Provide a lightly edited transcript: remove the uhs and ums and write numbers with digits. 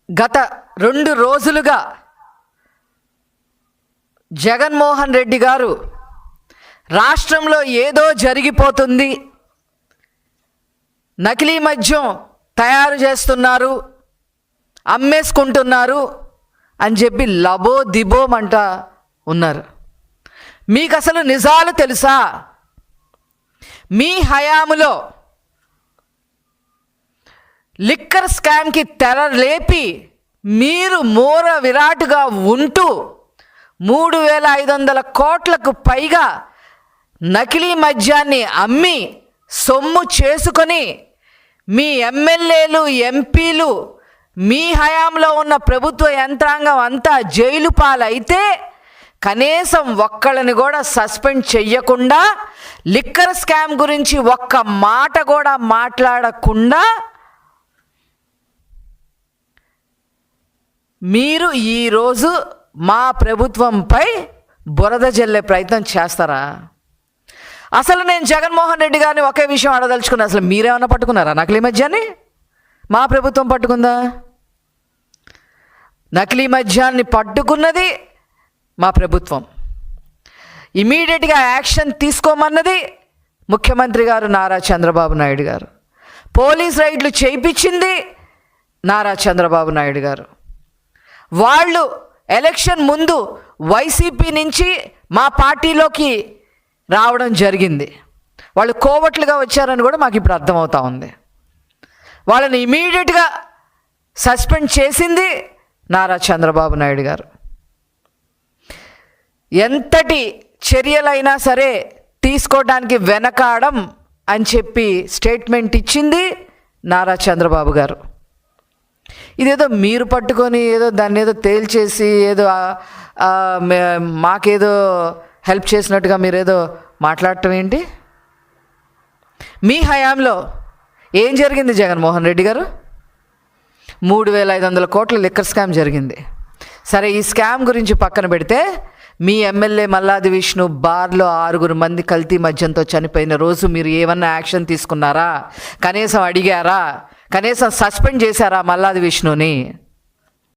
గత 2 రోజులుగా జగన్మోహన్ రెడ్డి గారు రాష్ట్రంలో ఏదో జరిగిపోతుంది, నకిలీ మద్యం తయారు చేస్తున్నారు, అమ్మేసుకుంటున్నారు అని చెప్పి లబో దిబోమంట ఉన్నారు. మీకు అసలు నిజాలు తెలుసా? మీ హయాములో లిక్కర్ స్కామ్కి తెర లేపి మీరు మూర విరాటుగా ఉంటూ 3,500 కోట్లకు పైగా నకిలీ మద్యాన్ని అమ్మి సొమ్ము చేసుకొని మీ ఎమ్మెల్యేలు, ఎంపీలు, మీ హయాంలో ఉన్న ప్రభుత్వ యంత్రాంగం అంతా జైలు పాలైతే కనీసం ఒక్కళ్ళని కూడా సస్పెండ్ చెయ్యకుండా, లిక్కర్ స్కామ్ గురించి ఒక్క మాట కూడా మాట్లాడకుండా మీరు ఈరోజు మా ప్రభుత్వంపై బురద జల్లే ప్రయత్నం చేస్తారా? అసలు నేను జగన్మోహన్ రెడ్డి గారిని ఒకే విషయం అడదలుచుకున్నా, అసలు మీరేమన్నా పట్టుకున్నారా నకిలీ మద్యాన్ని? మా ప్రభుత్వం పట్టుకుందా? నకిలీ మద్యాన్ని పట్టుకున్నది మా ప్రభుత్వం. ఇమీడియట్గా యాక్షన్ తీసుకోమన్నది ముఖ్యమంత్రి గారు నారా చంద్రబాబు నాయుడు గారు. పోలీస్ రైడ్లు చేయించింది నారా చంద్రబాబు నాయుడు గారు. వాళ్ళు ఎలక్షన్ ముందు వైసీపీ నుంచి మా పార్టీలోకి రావడం జరిగింది. వాళ్ళు కోవట్లుగా వచ్చారని కూడా మాకు ఇప్పుడు అర్థమవుతా ఉంది. వాళ్ళని ఇమీడియట్గా సస్పెండ్ చేసింది నారా చంద్రబాబు నాయుడు గారు. ఎంతటి చర్యలైనా సరే తీసుకోవడానికి వెనకాడం అని చెప్పి స్టేట్మెంట్ ఇచ్చింది నారా చంద్రబాబు గారు. ఇదేదో మీరు పట్టుకొని ఏదో దాన్ని ఏదో తేల్చేసి ఏదో మాకేదో హెల్ప్ చేసినట్టుగా మీరేదో మాట్లాడటం ఏంటి? మీ హయాంలో ఏం జరిగింది జగన్మోహన్ రెడ్డి గారు? 3,500 కోట్ల లిక్కర్ స్కామ్ జరిగింది. సరే, ఈ స్కామ్ గురించి పక్కన పెడితే మీ ఎమ్మెల్యే మల్లాది విష్ణు బార్లో 6 మంది కల్తీ మద్యంతో చనిపోయిన రోజు మీరు ఏమన్నా యాక్షన్ తీసుకున్నారా? కనీసం అడిగారా? కనీసం సస్పెండ్ చేశారా మల్లాది విష్ణుని?